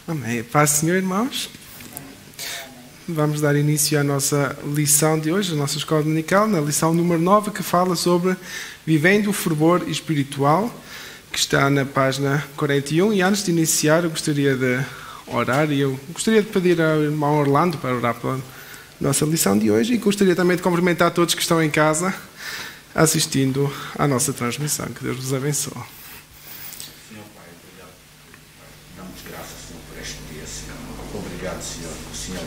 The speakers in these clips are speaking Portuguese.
Amém. Paz, Senhor, irmãos. Vamos dar início à nossa lição de hoje, a nossa escola dominical, na lição número 9, que fala sobre vivendo o fervor espiritual, que está na página 41. E antes de iniciar, eu gostaria de orar, e eu gostaria de pedir ao irmão Orlando para orar pela nossa lição de hoje, e gostaria também de cumprimentar todos que estão em casa assistindo à nossa transmissão. Que Deus vos abençoe. Obrigado, Senhor, que o Senhor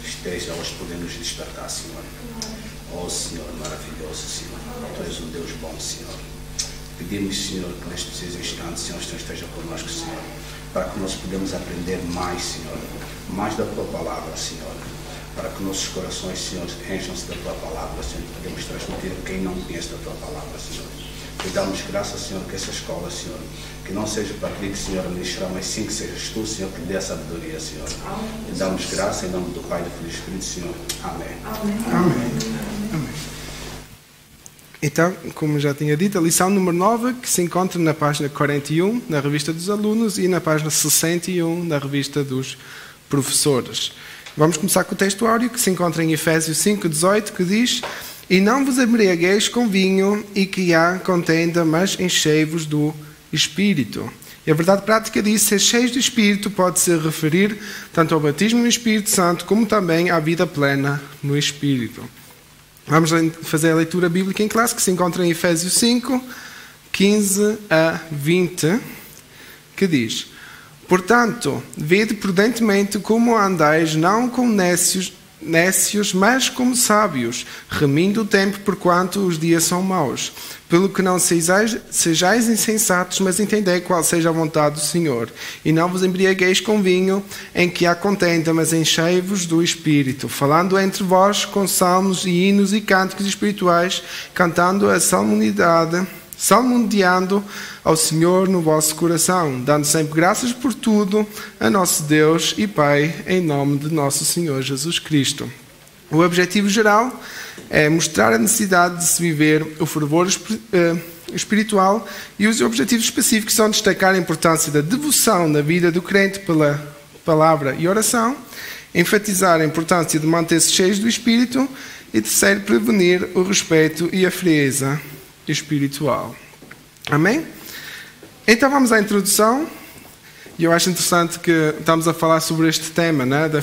esteja hoje podendo nos despertar, Senhor. Oh, Senhor, maravilhoso, Senhor. Tu és um Deus bom, Senhor. Pedimos, Senhor, que neste preciso instante, Senhor, o Senhor esteja conosco, Senhor, para que nós podemos aprender mais, Senhor, mais da Tua Palavra, Senhor, para que nossos corações, Senhor, encham-se da Tua Palavra, Senhor, que podemos transmitir a quem não conhece da Tua Palavra, Senhor. E damos graça, Senhor, que essa escola, Senhor, que não seja para aquilo que o Senhor ministrar, mas sim que sejas Tu, Senhor, que dê a sabedoria, Senhor. E damos graça em nome do Pai, do Filho e do Espírito, Senhor. Amém. Amém. Amém. Então, como já tinha dito, a lição número 9, que se encontra na página 41, na revista dos alunos, e na página 61, na revista dos professores. Vamos começar com o texto áureo, que se encontra em Efésios 5:18, que diz: E não vos embriagueis com vinho e que há contenda, mas enchei-vos do Espírito. E a verdade prática disso, ser cheios do Espírito, pode-se referir tanto ao batismo no Espírito Santo, como também à vida plena no Espírito. Vamos fazer a leitura bíblica em classe, que se encontra em Efésios 5, 15 a 20, que diz: Portanto, vede prudentemente como andais, não como nécios, mas como sábios, remindo o tempo, porquanto os dias são maus. Pelo que não sejais insensatos, mas entendei qual seja a vontade do Senhor. E não vos embriagueis com vinho, em que há contenda, mas enchei-vos do Espírito, falando entre vós com salmos e hinos e cânticos espirituais, cantando a salmodiando ao Senhor no vosso coração, dando sempre graças por tudo a nosso Deus e Pai, em nome de nosso Senhor Jesus Cristo. O objetivo geral é mostrar a necessidade de se viver o fervor espiritual, e os objetivos específicos são destacar a importância da devoção na vida do crente pela palavra e oração, enfatizar a importância de manter-se cheios do Espírito e, terceiro, prevenir o respeito e a frieza espiritual. Amém? Então vamos à introdução. E eu acho interessante que estamos a falar sobre este tema, né, do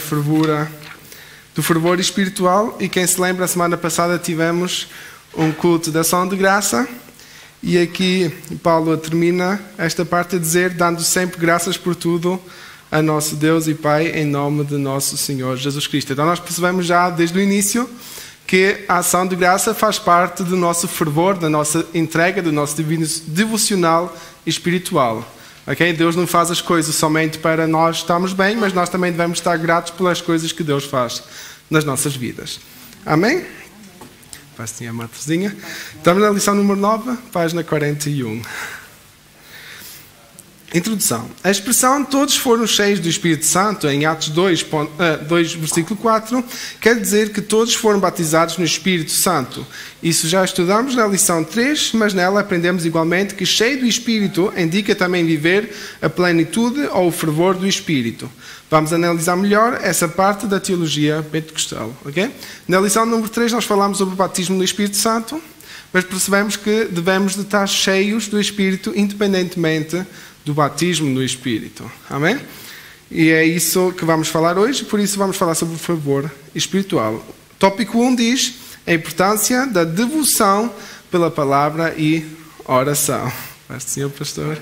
fervor espiritual. E quem se lembra, a semana passada tivemos um culto de ação de graça, e aqui Paulo termina esta parte a dizer: dando sempre graças por tudo a nosso Deus e Pai, em nome de nosso Senhor Jesus Cristo. Então nós percebemos já desde o início que a ação de graça faz parte do nosso fervor, da nossa entrega, do nosso devocional espiritual. Okay? Deus não faz as coisas somente para nós estarmos bem, mas nós também devemos estar gratos pelas coisas que Deus faz nas nossas vidas. Amém? Passem a matezinha. Estamos na lição número 9, página 41. Introdução. A expressão todos foram cheios do Espírito Santo, em Atos 2, versículo 4, quer dizer que todos foram batizados no Espírito Santo. Isso já estudamos na lição 3, mas nela aprendemos igualmente que cheio do Espírito indica também viver a plenitude ou o fervor do Espírito. Vamos analisar melhor essa parte da teologia pentecostal. Okay? Na lição número 3 nós falamos sobre o batismo no Espírito Santo, mas percebemos que devemos de estar cheios do Espírito independentemente do batismo no Espírito. Amém? E é isso que vamos falar hoje, por isso vamos falar sobre o fervor espiritual. Tópico 1 diz a importância da devoção pela palavra e oração. Paz do Senhor, pastor.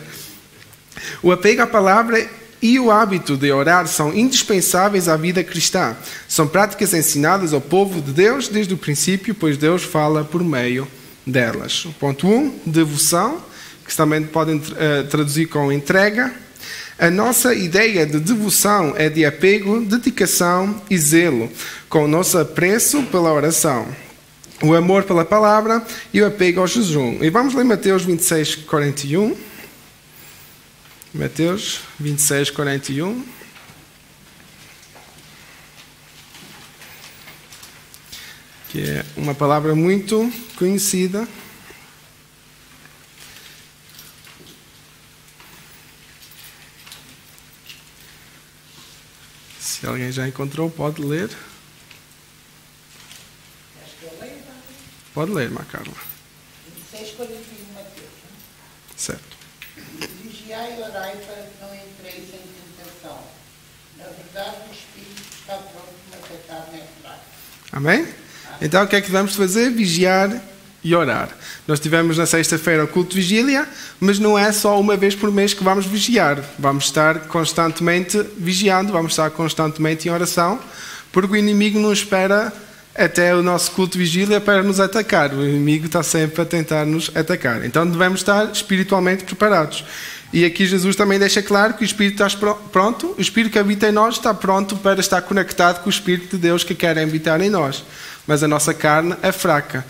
O apego à palavra e o hábito de orar são indispensáveis à vida cristã. São práticas ensinadas ao povo de Deus desde o princípio, pois Deus fala por meio delas. O ponto 1, devoção, que também podem traduzir com entrega. A nossa ideia de devoção é de apego, dedicação e zelo, com o nosso apreço pela oração, o amor pela palavra e o apego ao jejum. E vamos ler Mateus 26, 41. Mateus 26, 41. Que é uma palavra muito conhecida. Se alguém já encontrou, pode ler. Pode ler, irmã Carla. 6:41, Mateus. Certo. Vigiai e orai para que não entreis em tentação. Na verdade, o espírito está pronto, mas a carne é fraca. Amém? Então, o que é que devemos fazer? Vigiar e orar. Nós tivemos na sexta-feira o culto de vigília, mas não é só uma vez por mês que vamos vigiar. Vamos estar constantemente vigiando, vamos estar constantemente em oração, porque o inimigo não espera até o nosso culto de vigília para nos atacar. O inimigo está sempre a tentar nos atacar. Então devemos estar espiritualmente preparados. E aqui Jesus também deixa claro que o Espírito está pronto, o Espírito que habita em nós está pronto para estar conectado com o Espírito de Deus que quer habitar em nós. Mas a nossa carne é fraca.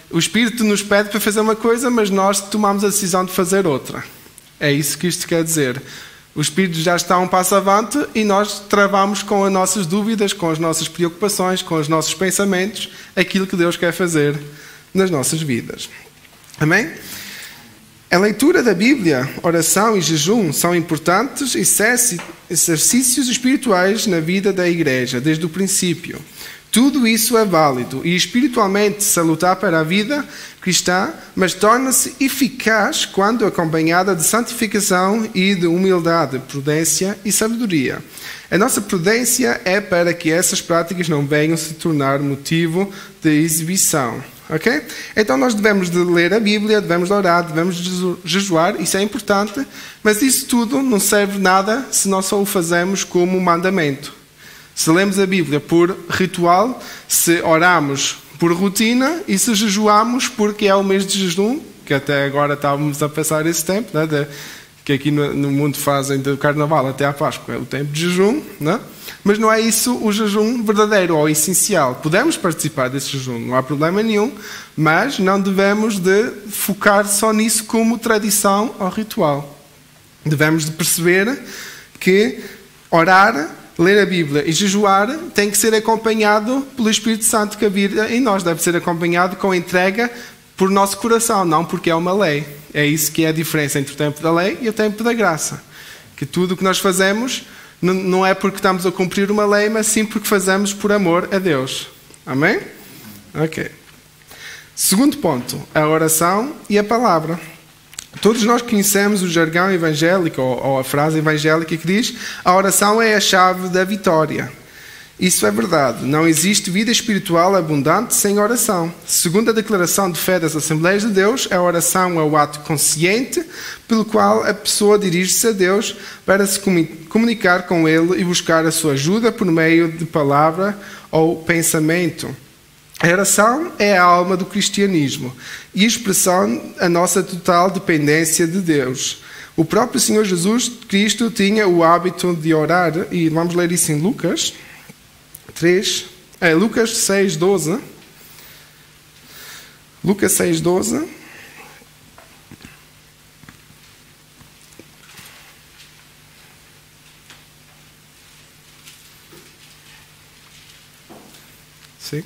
O Espírito nos pede para fazer uma coisa, mas nós tomamos a decisão de fazer outra. É isso que isto quer dizer. O Espírito já está um passo avante e nós travamos com as nossas dúvidas, com as nossas preocupações, com os nossos pensamentos, aquilo que Deus quer fazer nas nossas vidas. Amém? A leitura da Bíblia, oração e jejum são importantes exercícios espirituais na vida da igreja, desde o princípio. Tudo isso é válido e espiritualmente salutar para a vida cristã, mas torna-se eficaz quando acompanhada de santificação e de humildade, prudência e sabedoria. A nossa prudência é para que essas práticas não venham se tornar motivo de exibição. Ok? Então nós devemos de ler a Bíblia, devemos de orar, devemos de jejuar, isso é importante, mas isso tudo não serve nada se nós só o fazemos como mandamento. Se lemos a Bíblia por ritual, se oramos por rotina e se jejuamos porque é o mês de jejum, que até agora estávamos a passar esse tempo, né, que aqui no mundo fazem do Carnaval até à Páscoa, é o tempo de jejum, né? Mas não é isso o jejum verdadeiro ou essencial. Podemos participar desse jejum, não há problema nenhum, mas não devemos de focar só nisso como tradição ou ritual. Devemos de perceber que orar, ler a Bíblia e jejuar tem que ser acompanhado pelo Espírito Santo que habita em nós. Deve ser acompanhado com entrega por nosso coração, não porque é uma lei. É isso que é a diferença entre o tempo da lei e o tempo da graça. Que tudo o que nós fazemos não é porque estamos a cumprir uma lei, mas sim porque fazemos por amor a Deus. Amém? Ok. Segundo ponto, a oração e a palavra. Todos nós conhecemos o jargão evangélico, ou a frase evangélica que diz: a oração é a chave da vitória. Isso é verdade. Não existe vida espiritual abundante sem oração. Segundo a declaração de fé das Assembleias de Deus, a oração é o ato consciente pelo qual a pessoa dirige-se a Deus para se comunicar com Ele e buscar a sua ajuda por meio de palavra ou pensamento. A oração é a alma do cristianismo e expressão a nossa total dependência de Deus. O próprio Senhor Jesus Cristo tinha o hábito de orar, e vamos ler isso em Lucas 6:12. Lucas 6:12. Sim.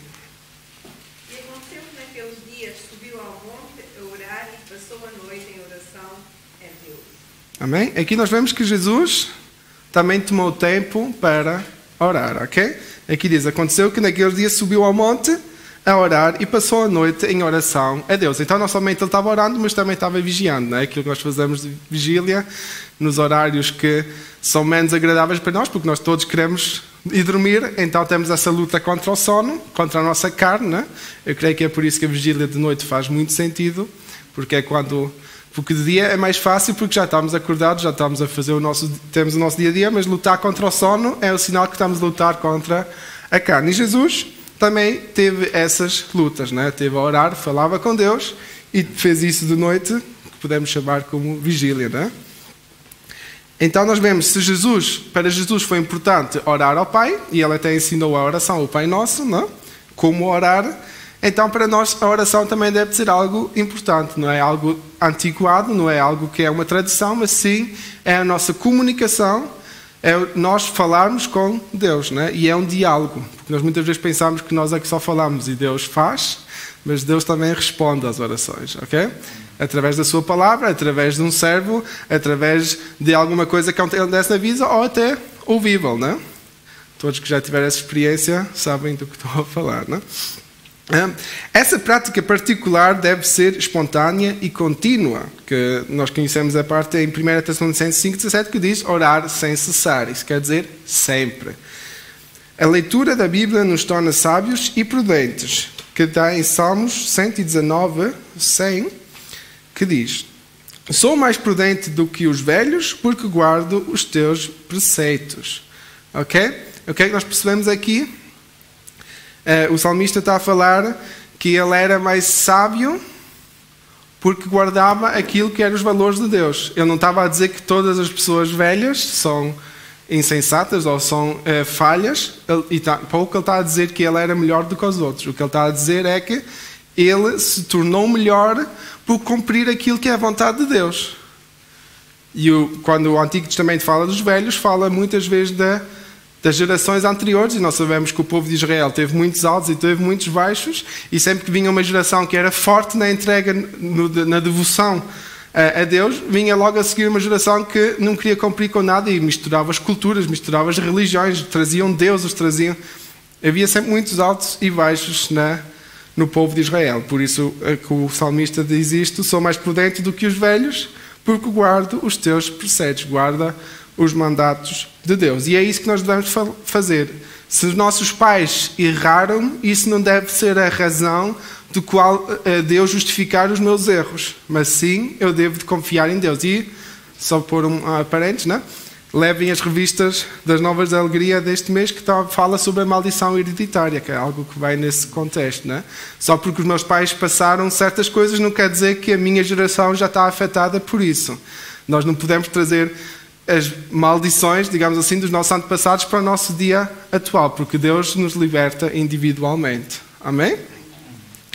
Amém? Aqui nós vemos que Jesus também tomou tempo para orar, ok? Aqui diz, aconteceu que naquele dia subiu ao monte a orar e passou a noite em oração a Deus. Então não somente ele estava orando, mas também estava vigiando, não é? Aquilo que nós fazemos de vigília nos horários que são menos agradáveis para nós, porque nós todos queremos ir dormir, então temos essa luta contra o sono, contra a nossa carne, não é? Eu creio que é por isso que a vigília de noite faz muito sentido, porque é quando... Porque de dia é mais fácil porque já estamos acordados, já estamos a fazer temos o nosso dia-a-dia, mas lutar contra o sono é o sinal que estamos a lutar contra a carne. E Jesus também teve essas lutas, né? Teve a orar, falava com Deus e fez isso de noite, que podemos chamar como vigília, né? Então nós vemos, para Jesus foi importante orar ao Pai, e ele até ensinou a oração, o Pai Nosso, não? Como orar. Então, para nós, a oração também deve ser algo importante. Não é algo antiquado, não é algo que é uma tradição, mas sim é a nossa comunicação, é nós falarmos com Deus, né? E é um diálogo. Porque nós muitas vezes pensamos que nós é que só falamos e Deus faz, mas Deus também responde às orações, ok? Através da sua palavra, através de um servo, através de alguma coisa que acontece na vida, ou até ouvível, né? Todos que já tiveram essa experiência sabem do que estou a falar, não é? Essa prática particular deve ser espontânea e contínua, que nós conhecemos a parte em 1 Tessalonicenses 5,17 que diz orar sem cessar. Isso quer dizer sempre. A leitura da Bíblia nos torna sábios e prudentes, que está em Salmos 119, 100, que diz: sou mais prudente do que os velhos, porque guardo os teus preceitos. Ok? O que é que nós percebemos aqui? O salmista está a falar que ele era mais sábio porque guardava aquilo que eram os valores de Deus. Ele não estava a dizer que todas as pessoas velhas são insensatas ou são falhas. Pouco ele está a dizer que ele era melhor do que os outros. O que ele está a dizer é que ele se tornou melhor por cumprir aquilo que é a vontade de Deus. E quando o Antigo Testamento fala dos velhos, fala muitas vezes das gerações anteriores, e nós sabemos que o povo de Israel teve muitos altos e teve muitos baixos, e sempre que vinha uma geração que era forte na entrega, na devoção a Deus, vinha logo a seguir uma geração que não queria cumprir com nada e misturava as culturas, misturava as religiões, traziam deuses, havia sempre muitos altos e baixos no povo de Israel. Por isso que o salmista diz isto: sou mais prudente do que os velhos, porque guardo os teus preceitos, guarda os mandatos de Deus. E é isso que nós devemos fazer. Se os nossos pais erraram, isso não deve ser a razão do qual Deus justificar os meus erros, mas sim, eu devo de confiar em Deus. E, só por parênteses, né? Levem as revistas das Novas da Alegria deste mês, que fala sobre a maldição hereditária, que é algo que vai nesse contexto, né? Só porque os meus pais passaram certas coisas não quer dizer que a minha geração já está afetada por isso. Nós não podemos trazer as maldições, digamos assim, dos nossos antepassados para o nosso dia atual, porque Deus nos liberta individualmente. Amém?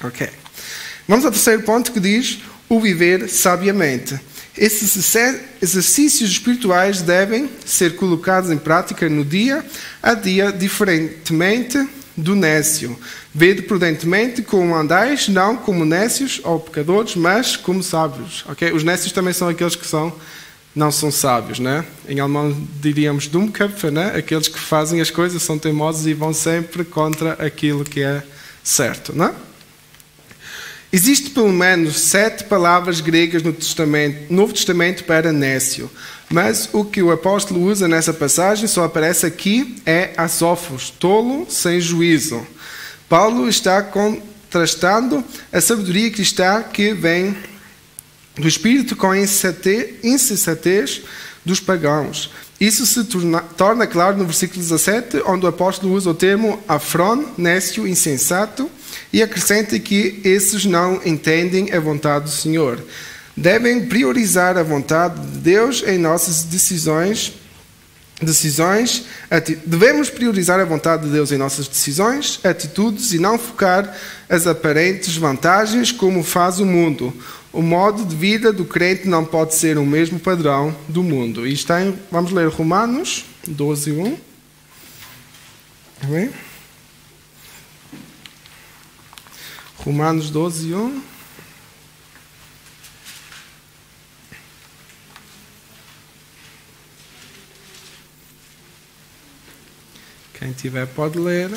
Ok. Vamos ao terceiro ponto, que diz o viver sabiamente. Esses exercícios espirituais devem ser colocados em prática no dia a dia, diferentemente do nécio. Vede prudentemente como andais, não como nécios ou pecadores, mas como sábios. Okay? Os nécios também são aqueles que não são sábios, né? Em alemão diríamos Dummköpfe, né? Aqueles que fazem as coisas, são teimosos e vão sempre contra aquilo que é certo, né? Existem pelo menos 7 palavras gregas no Novo Testamento para nécio, mas o que o apóstolo usa nessa passagem só aparece aqui é asófos, tolo, sem juízo. Paulo está contrastando a sabedoria cristã que vem do Espírito com a insensatez dos pagãos. Isso se torna claro no versículo 17, onde o apóstolo usa o termo afron, nécio, insensato, e acrescenta que esses não entendem a vontade do Senhor. Devem priorizar a vontade de Deus em nossas decisões. Devemos priorizar a vontade de Deus em nossas decisões, atitudes, e não focar as aparentes vantagens como faz o mundo. O modo de vida do crente não pode ser o mesmo padrão do mundo. E vamos ler Romanos 12, 1. Amém? Romanos 12, 1. Quem tiver pode ler.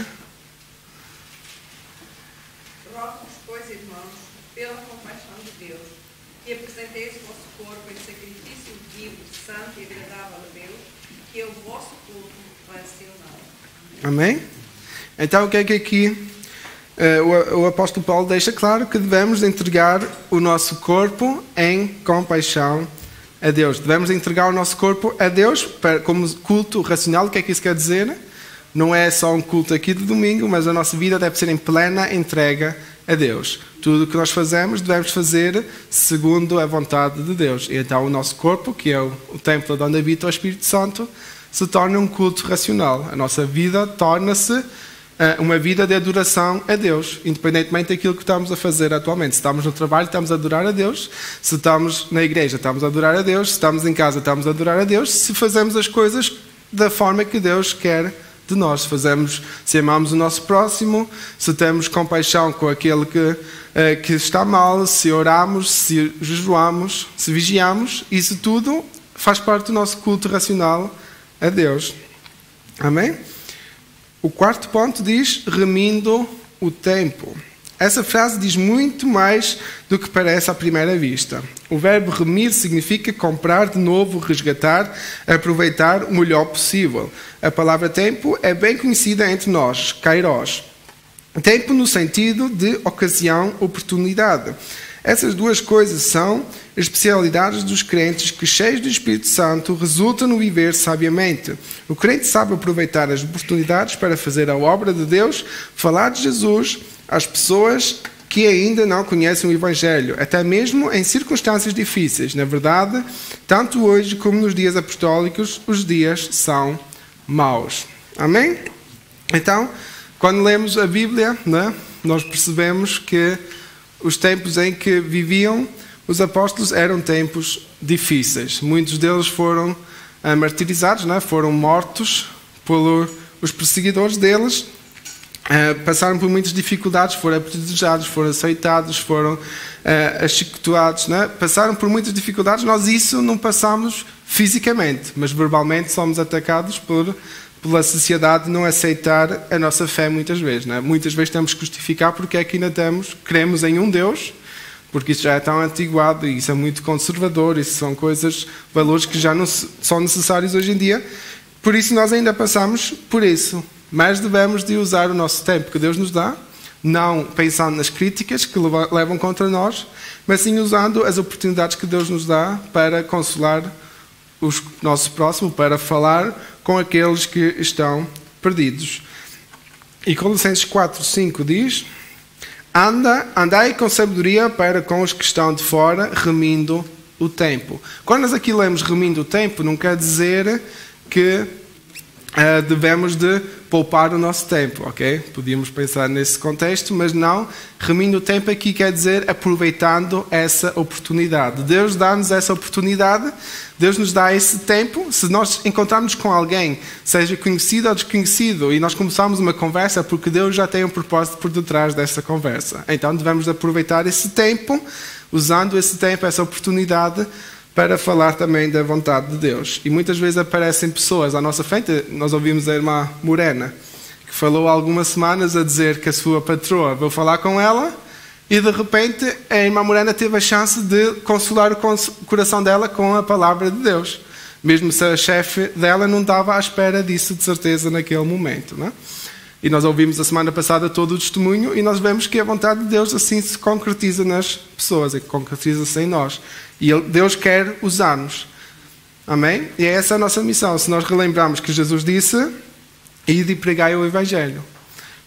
Rogo-vos, pois, irmãos, pela compaixão de Deus, que apresenteis o vosso corpo em sacrifício vivo, santo e agradável a Deus, que é o vosso culto racional. Amém? Então, o que é que aqui o apóstolo Paulo deixa claro? Que devemos entregar o nosso corpo em compaixão a Deus. Devemos entregar o nosso corpo a Deus como culto racional. O que é que isso quer dizer? Não é só um culto aqui de domingo, mas a nossa vida deve ser em plena entrega a Deus. Tudo o que nós fazemos, devemos fazer segundo a vontade de Deus. E então o nosso corpo, que é o templo onde habita o Espírito Santo, se torna um culto racional. A nossa vida torna-se uma vida de adoração a Deus, independentemente daquilo que estamos a fazer atualmente. Se estamos no trabalho, estamos a adorar a Deus. Se estamos na igreja, estamos a adorar a Deus. Se estamos em casa, estamos a adorar a Deus. Se fazemos as coisas da forma que Deus quer de nós, se amamos o nosso próximo, se temos compaixão com aquele que está mal, se oramos, se jejuamos, se vigiamos, isso tudo faz parte do nosso culto racional a Deus. Amém? O quarto ponto diz, remindo o tempo. Essa frase diz muito mais do que parece à primeira vista. O verbo remir significa comprar de novo, resgatar, aproveitar o melhor possível. A palavra tempo é bem conhecida entre nós, kairos. Tempo no sentido de ocasião, oportunidade. Essas duas coisas são especialidades dos crentes que, cheios do Espírito Santo, resultam no viver sabiamente. O crente sabe aproveitar as oportunidades para fazer a obra de Deus, falar de Jesus às pessoas que ainda não conhecem o Evangelho, até mesmo em circunstâncias difíceis. Na verdade, tanto hoje como nos dias apostólicos, os dias são maus. Amém? Então, quando lemos a Bíblia, né, nós percebemos que os tempos em que viviam os apóstolos eram tempos difíceis. Muitos deles foram martirizados, né? Foram mortos pelos perseguidores deles. Passaram por muitas dificuldades, foram apedrejados, foram açoitados, foram achicoteados, né? Passaram por muitas dificuldades. Nós isso não passamos fisicamente, mas verbalmente somos atacados pela sociedade não aceitar a nossa fé muitas vezes. Né? Muitas vezes temos que justificar porque é que ainda cremos em um Deus, porque isso já é tão antiguado e isso é muito conservador, isso são valores que já não são necessários hoje em dia. Por isso nós ainda passamos por isso. Mas devemos de usar o nosso tempo que Deus nos dá, não pensando nas críticas que levam contra nós, mas sim usando as oportunidades que Deus nos dá para consolar o nosso próximo, para falar com aqueles que estão perdidos. E Colossenses 4:5 diz: andai com sabedoria para com os que estão de fora, remindo o tempo. Quando nós aqui lemos remindo o tempo, não quer dizer que devemos de poupar o nosso tempo, ok? Podíamos pensar nesse contexto, mas não. Remindo o tempo aqui quer dizer aproveitando essa oportunidade. Deus dá-nos essa oportunidade, Deus nos dá esse tempo. Se nós encontrarmos com alguém, seja conhecido ou desconhecido, e nós começarmos uma conversa, porque Deus já tem um propósito por detrás dessa conversa. Então devemos aproveitar esse tempo, usando esse tempo, essa oportunidade, para falar também da vontade de Deus. E muitas vezes aparecem pessoas à nossa frente. Nós ouvimos a irmã Morena, que falou há algumas semanas a dizer que a sua patroa veio falar com ela e de repente a irmã Morena teve a chance de consolar o coração dela com a palavra de Deus. Mesmo se a chefe dela não estava à espera disso, de certeza, naquele momento. Não é? E nós ouvimos a semana passada todo o testemunho e nós vemos que a vontade de Deus assim se concretiza nas pessoas, e concretiza-se em nós. E Deus quer usar-nos. Amém? E é essa a nossa missão. Se nós relembrarmos que Jesus disse, ide e pregai o Evangelho.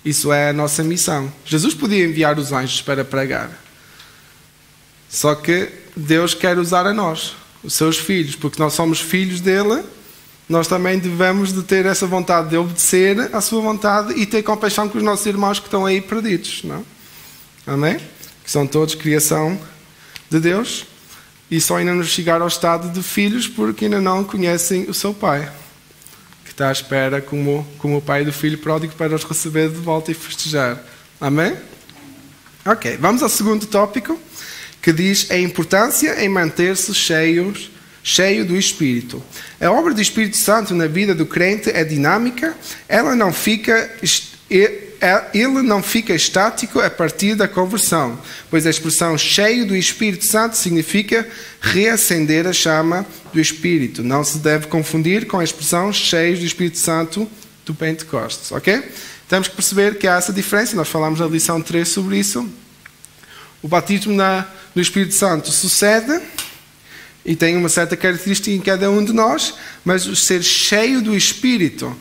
Isso é a nossa missão. Jesus podia enviar os anjos para pregar. Só que Deus quer usar a nós, os seus filhos, porque nós somos filhos dele. Nós também devemos de ter essa vontade de obedecer à sua vontade e ter compaixão com os nossos irmãos que estão aí perdidos. Não? Amém? Que são todos criação de Deus e só ainda nos chegar ao estado de filhos porque ainda não conhecem o seu pai, que está à espera como o pai do filho pródigo para os receber de volta e festejar. Amém? Ok, vamos ao segundo tópico, que diz a importância em manter-se cheio do Espírito. A obra do Espírito Santo na vida do crente é dinâmica, ele não fica estático a partir da conversão, pois a expressão cheio do Espírito Santo significa reacender a chama do Espírito. Não se deve confundir com a expressão cheios do Espírito Santo do Pentecostes, ok? Temos que perceber que há essa diferença, nós falámos na lição 3 sobre isso. O batismo no Espírito Santo sucede e tem uma certa característica em cada um de nós, mas o ser cheio do Espírito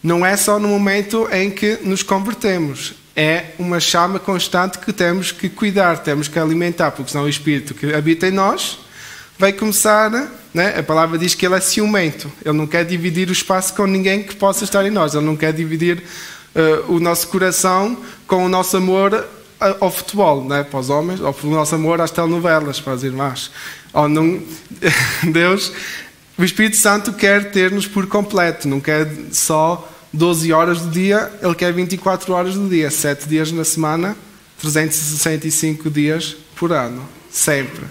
não é só no momento em que nos convertemos. É uma chama constante que temos que cuidar, temos que alimentar, porque senão o Espírito que habita em nós vai começar, né? A palavra diz que ele é ciumento. Ele não quer dividir o espaço com ninguém que possa estar em nós. Ele não quer dividir o nosso coração com o nosso amor ao futebol, né? Para os homens, ou pelo nosso amor às telenovelas, para as irmãs. Ou não... Deus, o Espírito Santo quer ter-nos por completo, não quer só 12 horas do dia, Ele quer 24 horas do dia, 7 dias na semana, 365 dias por ano, sempre.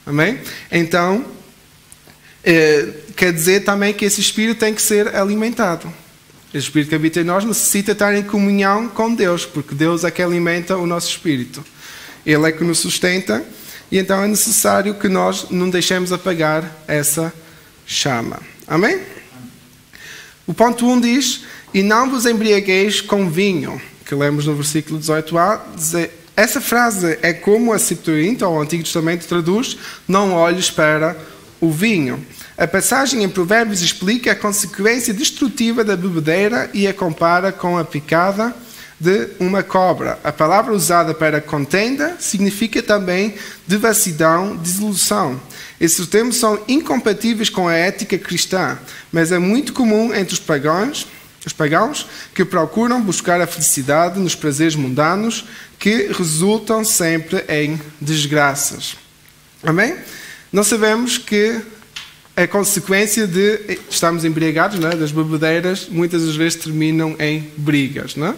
Amém? Então, quer dizer também que esse Espírito tem que ser alimentado. O Espírito que habita em nós necessita estar em comunhão com Deus, porque Deus é que alimenta o nosso espírito. Ele é que nos sustenta, e então é necessário que nós não deixemos apagar essa chama. Amém? O ponto 1 diz: e não vos embriagueis com vinho, que lemos no versículo 18a. Essa frase é como a Septuaginta, ou o Antigo Testamento, traduz: não olhes para o vinho. A passagem em Provérbios explica a consequência destrutiva da bebedeira e a compara com a picada de uma cobra. A palavra usada para contenda significa também devassidão, desilusão. Esses termos são incompatíveis com a ética cristã, mas é muito comum entre os pagãos que procuram buscar a felicidade nos prazeres mundanos que resultam sempre em desgraças. Amém? Nós sabemos que a consequência de estarmos embriagados, né, das bebedeiras, muitas das vezes terminam em brigas. Né?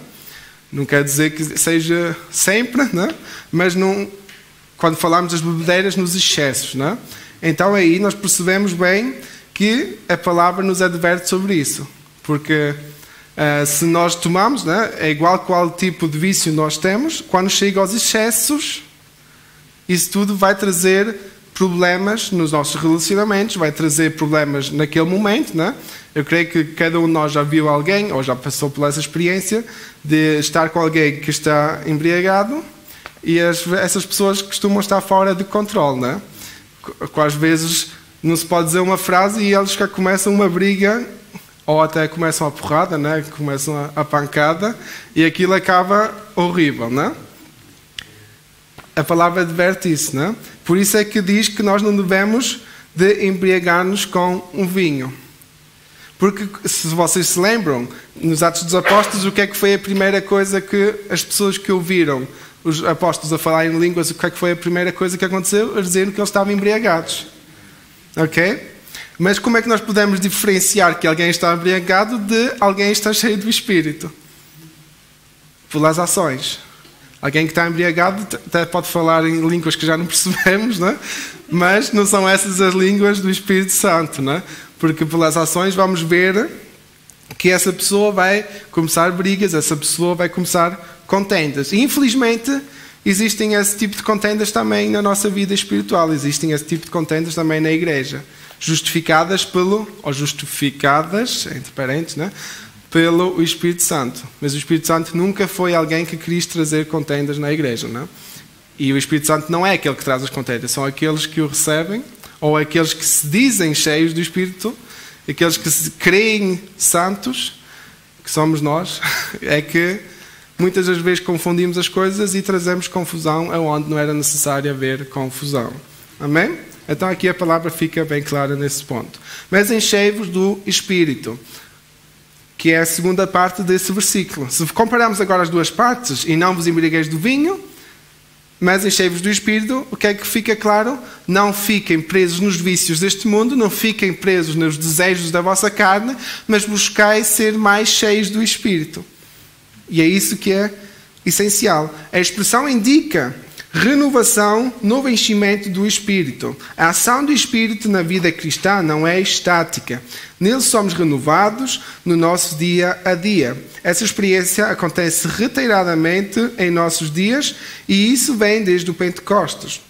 Não quer dizer que seja sempre, né? Mas não, quando falamos das bebedeiras, nos excessos. Né? Então aí nós percebemos bem que a palavra nos adverte sobre isso. Porque se nós tomamos, né, é igual qual tipo de vício nós temos, quando chega aos excessos, isso tudo vai trazer problemas nos nossos relacionamentos, vai trazer problemas naquele momento, né? Eu creio que cada um de nós já viu alguém, ou já passou por essa experiência, de estar com alguém que está embriagado, e essas pessoas costumam estar fora de controle, né? Às vezes não se pode dizer uma frase e eles já começam uma briga, ou até começam a porrada, né? Começam a pancada, e aquilo acaba horrível, né? A palavra adverte isso, né? Por isso é que diz que nós não devemos de embriagar-nos com um vinho. Porque, se vocês se lembram, nos Atos dos Apóstolos, o que é que foi a primeira coisa que as pessoas que ouviram os apóstolos a falar em línguas, o que é que foi a primeira coisa que aconteceu? A dizer que eles estavam embriagados. Ok? Mas como é que nós podemos diferenciar que alguém está embriagado de alguém está cheio do Espírito? Pelas ações. Alguém que está embriagado até pode falar em línguas que já não percebemos, não é? Mas não são essas as línguas do Espírito Santo, não é? Porque pelas ações vamos ver que essa pessoa vai começar brigas, essa pessoa vai começar contendas. E infelizmente existem esse tipo de contendas também na nossa vida espiritual, existem esse tipo de contendas também na igreja, justificadas entre parênteses, não é? Pelo Espírito Santo. Mas o Espírito Santo nunca foi alguém que quis trazer contendas na igreja, não é? E o Espírito Santo não é aquele que traz as contendas, são aqueles que o recebem, ou aqueles que se dizem cheios do Espírito, aqueles que se creem santos, que somos nós, é que muitas das vezes confundimos as coisas e trazemos confusão aonde não era necessário haver confusão. Amém? Então aqui a palavra fica bem clara nesse ponto. Mas enchei-vos do Espírito, que é a segunda parte desse versículo. Se compararmos agora as duas partes, e não vos embriagueis do vinho, mas enchei-vos do Espírito, o que é que fica claro? Não fiquem presos nos vícios deste mundo, não fiquem presos nos desejos da vossa carne, mas buscai ser mais cheios do Espírito. E é isso que é essencial. A expressão indica renovação, novo enchimento do Espírito. A ação do Espírito na vida cristã não é estática. Nele somos renovados no nosso dia a dia. Essa experiência acontece reiteradamente em nossos dias e isso vem desde o Pentecostes.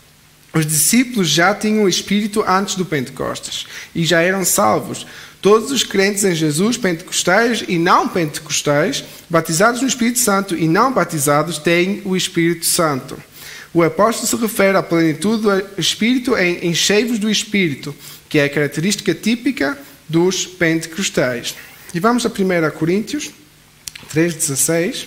Os discípulos já tinham o Espírito antes do Pentecostes e já eram salvos. Todos os crentes em Jesus, pentecostais e não pentecostais, batizados no Espírito Santo e não batizados, têm o Espírito Santo. O apóstolo se refere à plenitude do Espírito em enchei-vos do Espírito, que é a característica típica dos pentecostais. E vamos a 1 Coríntios 3,16.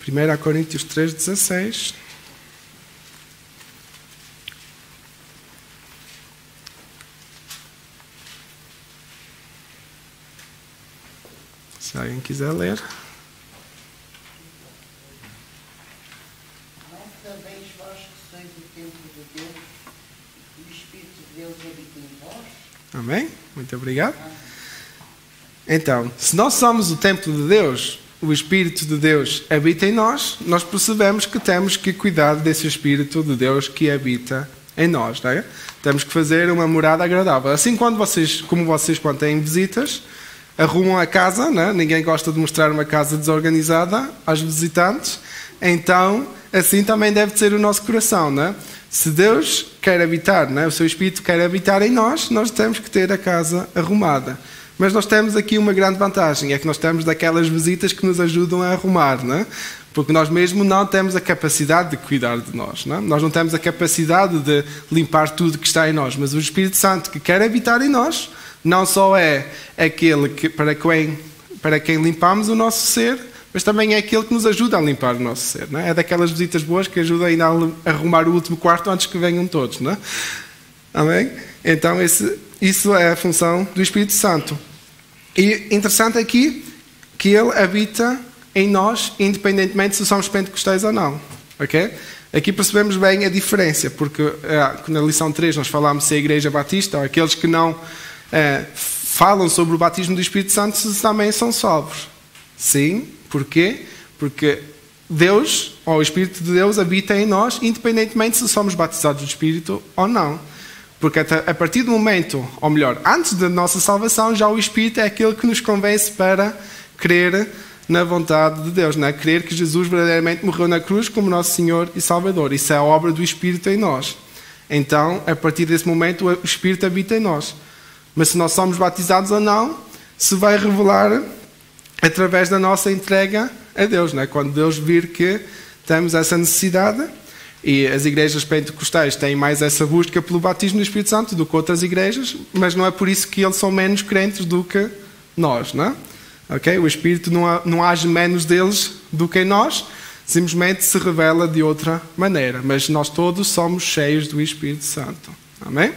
Primeira Coríntios 3,16. Se alguém quiser ler. Não sabeis vós que sois o templo de Deus e o Espírito de Deus habita em vós? Amém? Muito obrigado. Então, se nós somos o templo de Deus, o Espírito de Deus habita em nós, nós percebemos que temos que cuidar desse Espírito de Deus que habita em nós, não é? Temos que fazer uma morada agradável. Assim, como vocês quando têm visitas, arrumam a casa, não é? Ninguém gosta de mostrar uma casa desorganizada aos visitantes, então assim também deve ser o nosso coração, não é? Se Deus quer habitar, não é? O seu Espírito quer habitar em nós, nós temos que ter a casa arrumada. Mas nós temos aqui uma grande vantagem, é que nós temos daquelas visitas que nos ajudam a arrumar, não é? Porque nós mesmo não temos a capacidade de cuidar de nós, não é? Nós não temos a capacidade de limpar tudo que está em nós, mas o Espírito Santo que quer habitar em nós, não só é aquele que, para quem limpamos o nosso ser, mas também é aquele que nos ajuda a limpar o nosso ser, não é? É daquelas visitas boas que ajudam ainda a arrumar o último quarto antes que venham todos, não é? Amém? Então isso é a função do Espírito Santo. E interessante aqui que ele habita em nós, independentemente se somos pentecostais ou não. Ok? Aqui percebemos bem a diferença, porque na lição 3 nós falámos se a Igreja Batista, ou aqueles que não falam sobre o batismo do Espírito Santo, se também são salvos. Sim. Porquê? Porque Deus, ou o Espírito de Deus, habita em nós, independentemente se somos batizados do Espírito ou não. Porque a partir do momento, ou melhor, antes da nossa salvação, já o Espírito é aquele que nos convence para crer na vontade de Deus, não é? Crer que Jesus verdadeiramente morreu na cruz como nosso Senhor e Salvador. Isso é a obra do Espírito em nós. Então, a partir desse momento, o Espírito habita em nós. Mas se nós somos batizados ou não, se vai revelar através da nossa entrega a Deus, não é? Quando Deus vir que temos essa necessidade. E as igrejas pentecostais têm mais essa busca pelo batismo do Espírito Santo do que outras igrejas, mas não é por isso que eles são menos crentes do que nós, não é? Okay? O Espírito não age menos deles do que em nós, simplesmente se revela de outra maneira. Mas nós todos somos cheios do Espírito Santo. Amém?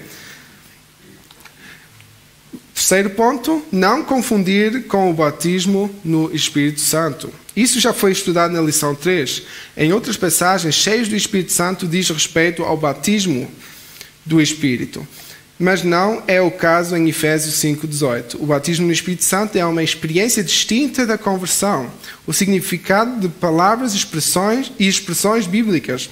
Terceiro ponto, não confundir com o batismo no Espírito Santo. Isso já foi estudado na lição 3. Em outras passagens, cheios do Espírito Santo diz respeito ao batismo do Espírito. Mas não é o caso em Efésios 5:18. O batismo no Espírito Santo é uma experiência distinta da conversão. O significado de palavras e expressões bíblicas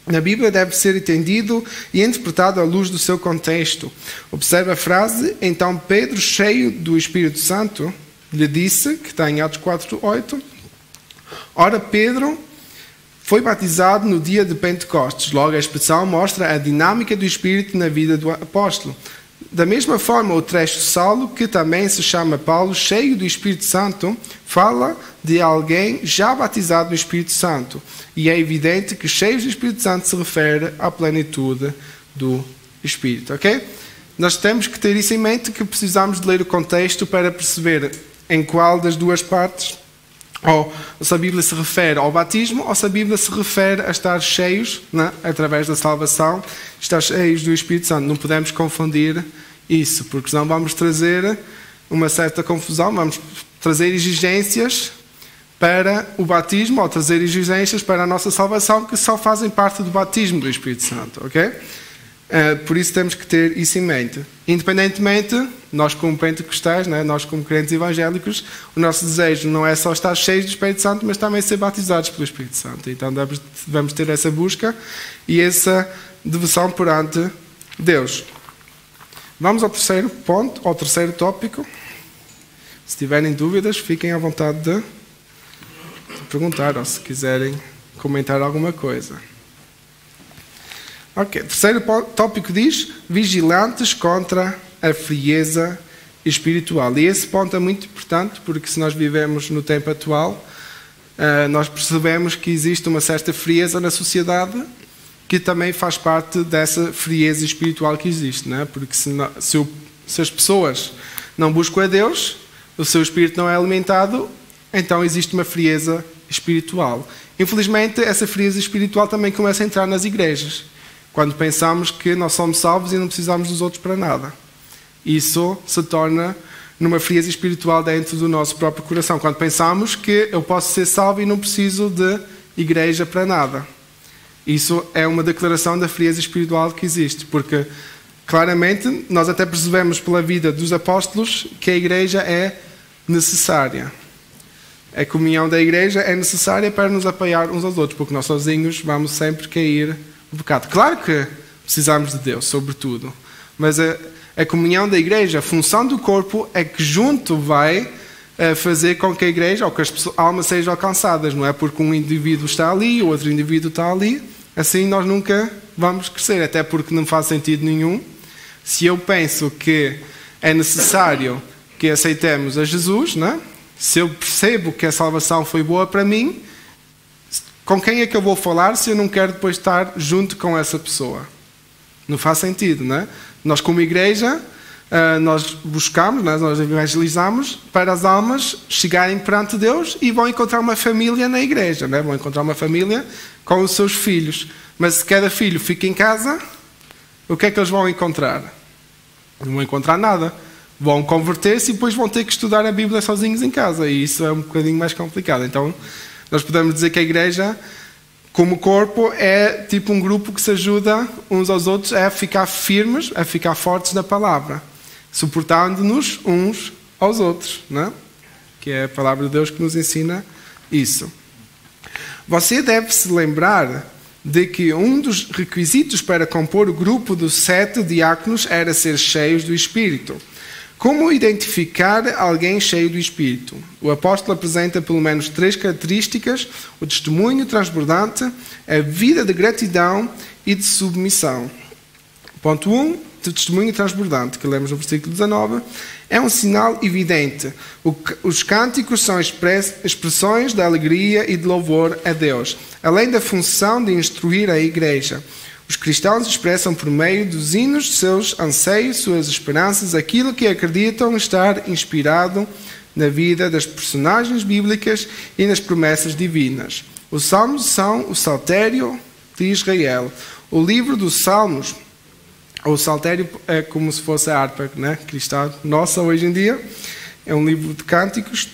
na Bíblia deve ser entendido e interpretado à luz do seu contexto. Observe a frase, então Pedro, cheio do Espírito Santo, lhe disse, que está em Atos 4:8, ora, Pedro foi batizado no dia de Pentecostes. Logo, a expressão mostra a dinâmica do Espírito na vida do apóstolo. Da mesma forma, o trecho Saulo, que também se chama Paulo, cheio do Espírito Santo, fala de alguém já batizado no Espírito Santo. E é evidente que cheio do Espírito Santo se refere à plenitude do Espírito. Ok? Nós temos que ter isso em mente, que precisamos de ler o contexto para perceber em qual das duas partes, ou se a Bíblia se refere ao batismo, ou se a Bíblia se refere a estar cheios, né, através da salvação, estar cheios do Espírito Santo. Não podemos confundir isso, porque senão vamos trazer uma certa confusão, vamos trazer exigências para o batismo, ou trazer exigências para a nossa salvação, que só fazem parte do batismo do Espírito Santo, ok? Por isso temos que ter isso em mente. Independentemente, nós como pentecostais, né, nós como crentes evangélicos, o nosso desejo não é só estar cheios do Espírito Santo, mas também ser batizados pelo Espírito Santo. Então devemos ter essa busca e essa devoção perante Deus. Vamos ao terceiro ponto, ao terceiro tópico. Se tiverem dúvidas, fiquem à vontade de perguntar, ou se quiserem comentar alguma coisa. Ok, terceiro tópico diz, vigilantes contra a frieza espiritual. E esse ponto é muito importante, porque se nós vivemos no tempo atual, nós percebemos que existe uma certa frieza na sociedade, que também faz parte dessa frieza espiritual que existe, não é? Porque se as pessoas não buscam a Deus, o seu espírito não é alimentado, então existe uma frieza espiritual. Infelizmente, essa frieza espiritual também começa a entrar nas igrejas, quando pensamos que nós somos salvos e não precisamos dos outros para nada. Isso se torna numa frieza espiritual dentro do nosso próprio coração, quando pensamos que eu posso ser salvo e não preciso de igreja para nada. Isso é uma declaração da frieza espiritual que existe, porque claramente nós até percebemos pela vida dos apóstolos que a igreja é necessária. A comunhão da igreja é necessária para nos apoiar uns aos outros, porque nós sozinhos vamos sempre cair no pecado. Claro que precisamos de Deus, sobretudo, mas a comunhão da igreja, a função do corpo é que junto vai fazer com que a igreja ou que as almas sejam alcançadas. Não é porque um indivíduo está ali, o outro indivíduo está ali, assim nós nunca vamos crescer, até porque não faz sentido nenhum. Se eu penso que é necessário que aceitemos a Jesus, não é? Se eu percebo que a salvação foi boa para mim, com quem é que eu vou falar se eu não quero depois estar junto com essa pessoa? Não faz sentido, não é? Nós, como igreja, nós buscamos, nós evangelizamos para as almas chegarem perante Deus e vão encontrar uma família na igreja, não é? Vão encontrar uma família com os seus filhos. Mas se cada filho fica em casa, o que é que eles vão encontrar? Não vão encontrar nada. Vão converter-se e depois vão ter que estudar a Bíblia sozinhos em casa. E isso é um bocadinho mais complicado. Então, nós podemos dizer que a igreja, como corpo, é tipo um grupo que se ajuda uns aos outros a ficar firmes, a ficar fortes na palavra, suportando-nos uns aos outros, não é? Que é a palavra de Deus que nos ensina isso. Você deve se lembrar de que um dos requisitos para compor o grupo dos 7 diáconos era ser cheios do Espírito. Como identificar alguém cheio do Espírito? O apóstolo apresenta pelo menos 3 características: o testemunho transbordante, a vida de gratidão e de submissão. Ponto 1, o testemunho transbordante, que lemos no versículo 19, é um sinal evidente. Os cânticos são expressões de alegria e de louvor a Deus, além da função de instruir a igreja. Os cristãos expressam por meio dos hinos seus anseios, suas esperanças, aquilo que acreditam estar inspirado na vida das personagens bíblicas e nas promessas divinas. Os salmos são o saltério de Israel. O livro dos salmos, ou o saltério é como se fosse a harpa, né, cristã nossa hoje em dia, é um livro de cânticos.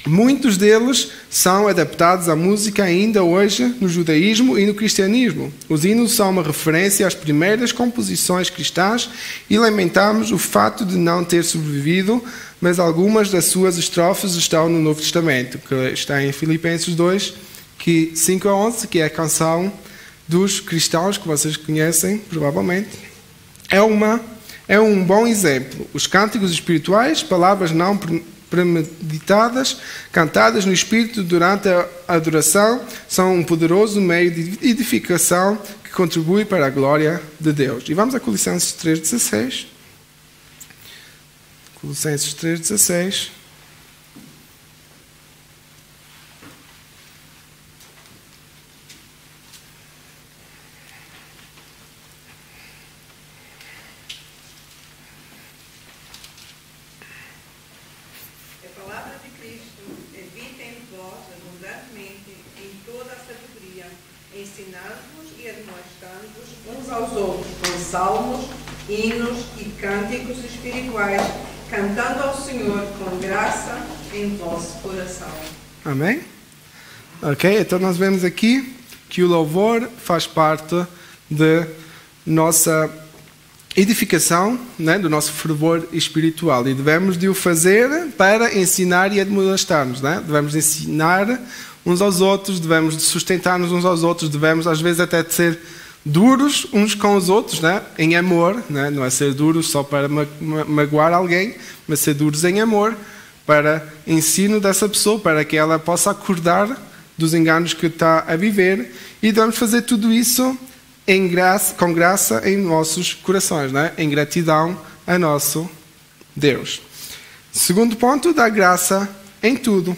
Muitos deles são adaptados à música ainda hoje no judaísmo e no cristianismo. Os hinos são uma referência às primeiras composições cristãs e lamentamos o fato de não ter sobrevivido, mas algumas das suas estrofes estão no Novo Testamento, que está em Filipenses 2, 5 a 11, que é a canção dos cristãos, que vocês conhecem, provavelmente. É um bom exemplo. Os cânticos espirituais, palavras não premeditadas, cantadas no Espírito durante a adoração, são um poderoso meio de edificação que contribui para a glória de Deus. E vamos a Colossenses 3,16. Colossenses 3,16. ensinando-vos e admoestando-vos uns aos outros com salmos, hinos e cânticos espirituais, cantando ao Senhor com graça em vosso coração. Amém? Ok, então nós vemos aqui que o louvor faz parte de nossa edificação, né, do nosso fervor espiritual, e devemos de o fazer para ensinar e admoestar-nos, né? Devemos ensinar uns aos outros, devemos de sustentar-nos uns aos outros, devemos às vezes até de ser duros uns com os outros, né? Em amor, né? Não é ser duros só para magoar alguém, mas ser duros em amor, para ensino dessa pessoa, para que ela possa acordar dos enganos que está a viver, e devemos fazer tudo isso em graça, com graça em nossos corações, né? Em gratidão a nosso Deus. Segundo ponto, dar graça em tudo.